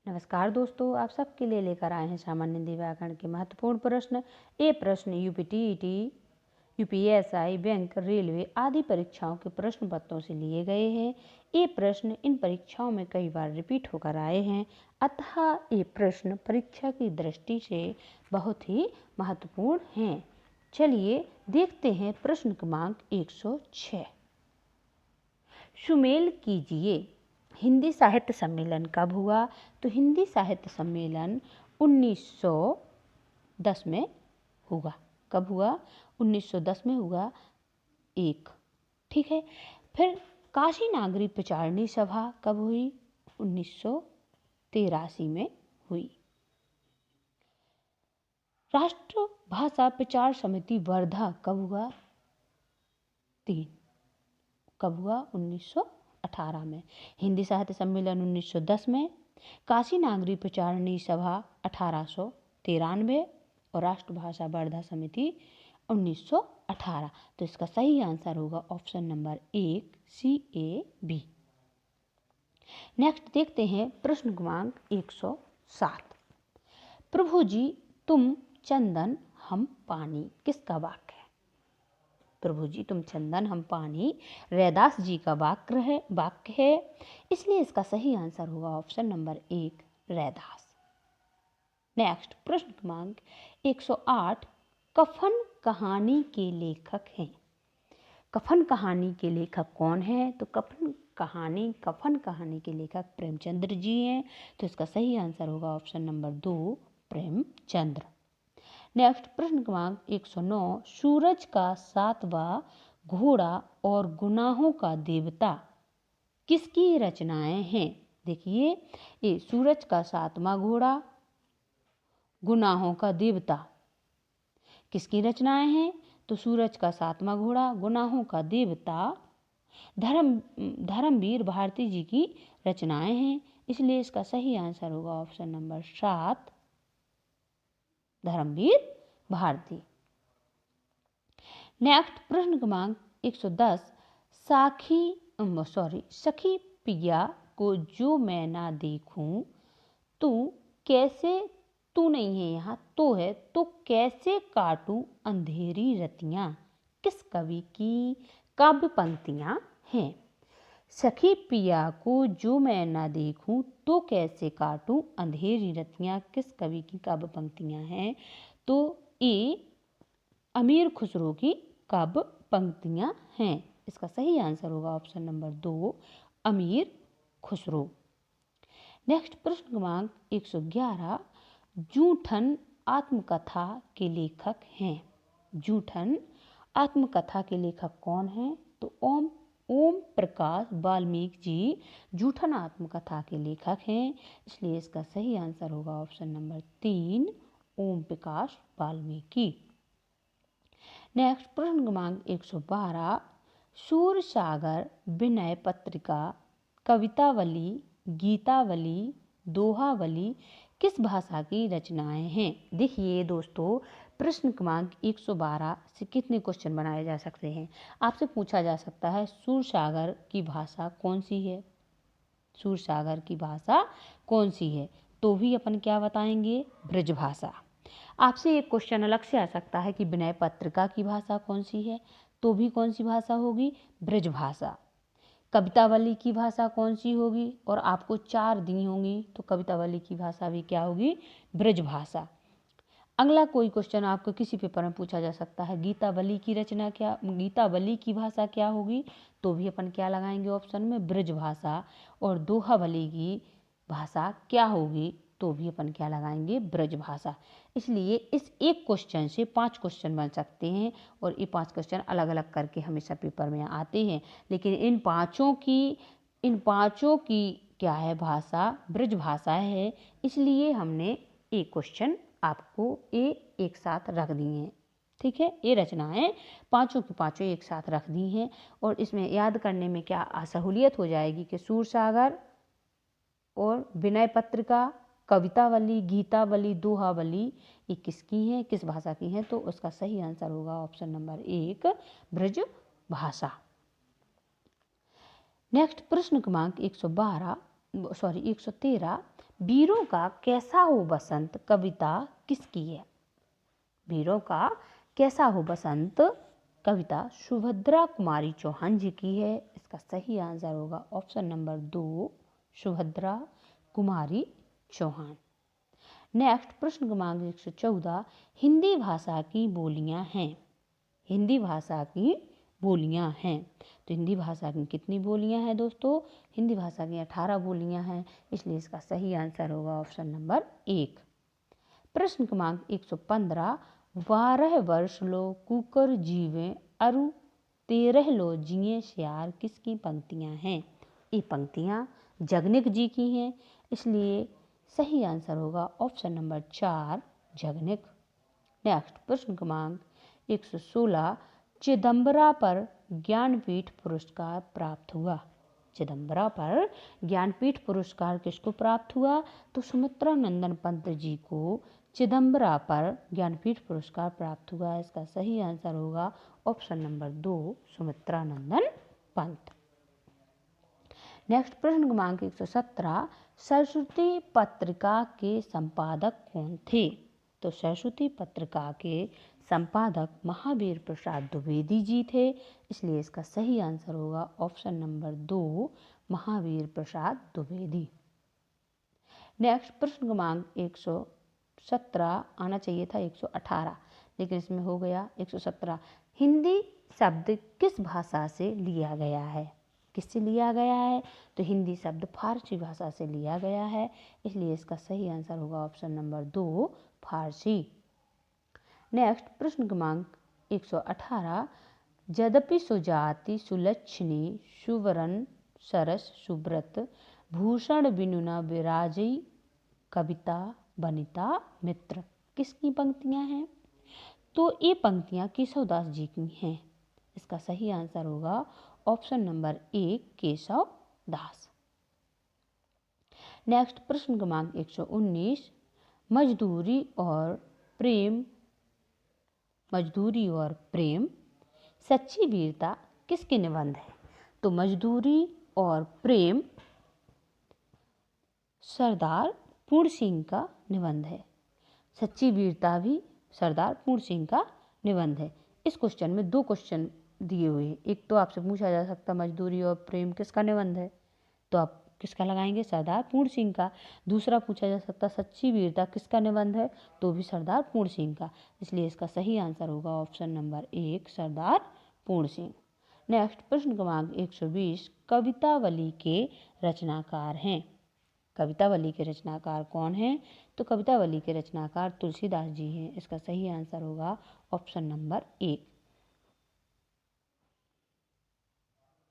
नमस्कार दोस्तों, आप सबके लिए लेकर आए हैं सामान्य हिंदी व्याकरण के महत्वपूर्ण प्रश्न। ये प्रश्न यूपीटीईटी, यूपीएसआई, बैंक, रेलवे आदि परीक्षाओं के प्रश्न पत्रों से लिए गए हैं। ये प्रश्न इन परीक्षाओं में कई बार रिपीट होकर आए हैं, अतः ये प्रश्न परीक्षा की दृष्टि से बहुत ही महत्वपूर्ण हैं। चलिए देखते हैं प्रश्न क्रमांक 106। सुमेल कीजिए, हिंदी साहित्य सम्मेलन कब हुआ? तो हिंदी साहित्य सम्मेलन 1910 में हुआ। कब हुआ? 1910 में हुआ। एक, ठीक है। फिर काशी नागरी प्रचारणी सभा कब हुई? 1983 में हुई। राष्ट्र भाषा प्रचार समिति वर्धा कब हुआ? 3। कब हुआ? 1918 में। हिंदी साहित्य सम्मेलन 1910 में, काशी नागरी प्रचारणी सभा 1893 और राष्ट्रभाषा वर्धा समिति 1918। तो इसका सही आंसर होगा ऑप्शन नंबर 1 CAB। नेक्स्ट देखते हैं प्रश्न क्रमांक 107। प्रभु जी तुम चंदन हम पानी किसका वाक्य है? प्रभु जी तुम चंदन हम पानी रैदास जी का वाक्य है, इसलिए इसका सही आंसर होगा ऑप्शन नंबर 1 रैदास। नेक्स्ट प्रश्न क्रमांक 108। कफन कहानी के लेखक हैं। कफन कहानी के लेखक कौन है? तो कफन कहानी के लेखक प्रेमचंद्र जी हैं, तो इसका सही आंसर होगा ऑप्शन नंबर 2 प्रेमचंद्र। नेक्स्ट प्रश्न क्रमांक 109। सूरज का 7वां घोड़ा और गुनाहों का देवता किसकी रचनाएं हैं? देखिए, ये सूरज का 7वां घोड़ा, गुनाहों का देवता किसकी रचनाएं हैं? तो सूरज का 7वां घोड़ा, गुनाहों का देवता धर्मवीर भारती जी की रचनाएं हैं, इसलिए इसका सही आंसर होगा option number 7 Dharamvir Bharti. Next प्रश्न क्रमांक 110। सखी पिया को जो मैं ना देखूं तू नहीं है यहाँ, तो है तो कैसे काटूं अंधेरी रतियां किस कवि की काव्य पंक्तियां हैं? सखी पिया को जो मैं ना देखूं तो कैसे काटूं अंधेरी रतियां किस कवि की काव्य पंक्तियां हैं? तो ये अमीर खुसरो की काव्य पंक्तियां हैं, इसका सही आंसर होगा ऑप्शन नंबर 2 अमीर खुसरो। नेक्स्ट प्रश्न क्रमांक 111। जूठन आत्मकथा के लेखक हैं। जूठन आत्मकथा के लेखक कौन हैं? तो ओम प्रकाश वाल्मीकि जी जूठन आत्मकथा के लेखक हैं, इसलिए इसका सही आंसर होगा option number 3 Om Prakash Valmiki. Next प्रश्न क्रमांक 112। सूरसागर, विनय पत्रिका, कवितावली, गीतावली, दोहावली किस भाषा की रचनाएं हैं? देखिए दोस्तों, प्रश्न क्रमांक 112 से कितने क्वेश्चन बनाए जा सकते हैं? आपसे पूछा जा सकता है सूरसागर की भाषा कौन सी है? सूरसागर की भाषा कौन सी है? तो भी अपन क्या बताएंगे? ब्रजभाषा। आपसे एक क्वेश्चन अलग से आ सकता है कि विनय पत्रिका की भाषा कौन सी है? तो भी कौन सी भाषा होगी? ब्रजभाषा। कवितावली की भाषा कौन सी होगी? और आपको 4 दी होंगी, तो कवितावली की भाषा भी क्या होगी? ब्रजभाषा। अगला कोई क्वेश्चन आपको किसी पेपर में पूछा जा सकता है गीतावली की भाषा क्या होगी? तो भी अपन क्या लगाएंगे ऑप्शन में? ब्रजभाषा। और दोहावली की भाषा क्या होगी? तो भी अपन क्या लगाएंगे? ब्रजभाषा। इसलिए इस एक क्वेश्चन से 5 क्वेश्चन बन सकते हैं, और ये 5 क्वेश्चन अलग अलग करके हमेशा पेपर में आते हैं, लेकिन इन पाँचों की क्या है? भाषा ब्रजभाषा है, इसलिए हमने एक क्वेश्चन आपको एक साथ रख दिए हैं। ठीक है, ये रचनाएं पांचों की पांचों एक साथ रख दी हैं, और इसमें याद करने में क्या असहूलियत हो जाएगी कि सूरसागर और विनय पत्रिका, कवितावली, गीतावली, दोहावली ये किसकी हैं, किस भाषा की हैं? तो उसका सही आंसर होगा ऑप्शन नंबर 1 ब्रजभाषा। नेक्स्ट प्रश्न क्रमांक 113। वीरों का कैसा हो बसंत कविता किसकी है? वीरों का कैसा हो बसंत कविता सुभद्रा कुमारी चौहान जी की है। इसका सही आंसर होगा option number 2, Subhadra Kumari Chauhan. Next प्रश्न क्रमांक 114, हिंदी भाषा की बोलियां हैं। हिंदी भाषा की बोलियां हैं, तो हिंदी भाषा की कितनी बोलियां हैं दोस्तों? हिंदी भाषा की 18 बोलियां हैं, इसलिए इसका सही आंसर होगा ऑप्शन नंबर 1। प्रश्न क्रमांक 115, 12 वर्ष लो कुकर जीवे अरु 13 लो जिए श्यार किसकी पंक्तियां हैं? ये पंक्तियां जगनिक जी की हैं, इसलिए सही आंसर होगा ऑप्शन नंबर 4, जगनिक। नेक्स्ट प्रश्न क्रमांक 116, चिदम्बरा पर ज्ञानपीठ पुरस्कार प्राप्त हुआ। चिदम्बरा पर ज्ञानपीठ पुरस्कार किसको प्राप्त हुआ? तो सुमित्रा नंदन पंत जी को चिदम्बरा पर ज्ञानपीठ पुरस्कार प्राप्त हुआ। इसका सही आंसर होगा ऑप्शन नंबर 2, सुमित्रा नंदन पंत। नेक्स्ट प्रश्न क्रमांक 117, सरस्वती पत्रिका के संपादक कौन थे? तो सरस्वती पत्रिका के संपादक महावीर प्रसाद द्विवेदी जी थे, इसलिए इसका सही आंसर होगा option number 2, Mahavir Prasad Dwivedi. Next प्रश्न क्रमांक 117 आना चाहिए था 118, लेकिन इसमें हो गया 117। हिंदी शब्द किस भाषा से लिया गया है? किससे लिया गया है? तो हिंदी शब्द फारसी भाषा से लिया गया है, इसलिए इसका सही आंसर होगा ऑप्शन नंबर 2, फारसी। नेक्स्ट प्रश्न क्रमांक 118, यद्यपि सुजाति सुलक्षणी सुवरन सरस सुब्रत भूषण बिनुना विराजई कविता बनिता मित्र किसकी पंक्तियां हैं? तो ये पंक्तियां केशवदास जी की हैं, इसका सही आंसर होगा ऑप्शन नंबर 1, केशव दास। नेक्स्ट प्रश्न क्रमांक 119, मजदूरी और प्रेम सच्ची वीरता किसके निबंध है? तो मजदूरी और प्रेम सरदार पूर्ण सिंह का निबंध है, सच्ची वीरता भी सरदार पूर्ण सिंह का निबंध है। इस क्वेश्चन में 2 क्वेश्चन दिए हुए हैं, एक तो आपसे पूछा जा सकता मजदूरी और प्रेम किसका निबंध है, तो आप किसका लगाएंगे? सरदार पूर्ण सिंह का। दूसरा पूछा जा सकता सच्ची वीरता किसका निबंध है, तो भी सरदार पूर्ण सिंह का, इसलिए इसका सही आंसर होगा ऑप्शन नंबर 1, सरदार पूर्ण सिंह। नेक्स्ट प्रश्न क्रमांक 120, कवितावली के रचनाकार हैं। कवितावली के रचनाकार कौन हैं? तो कवितावली के रचनाकार तुलसीदास जी हैं, इसका सही आंसर होगा ऑप्शन नंबर 1,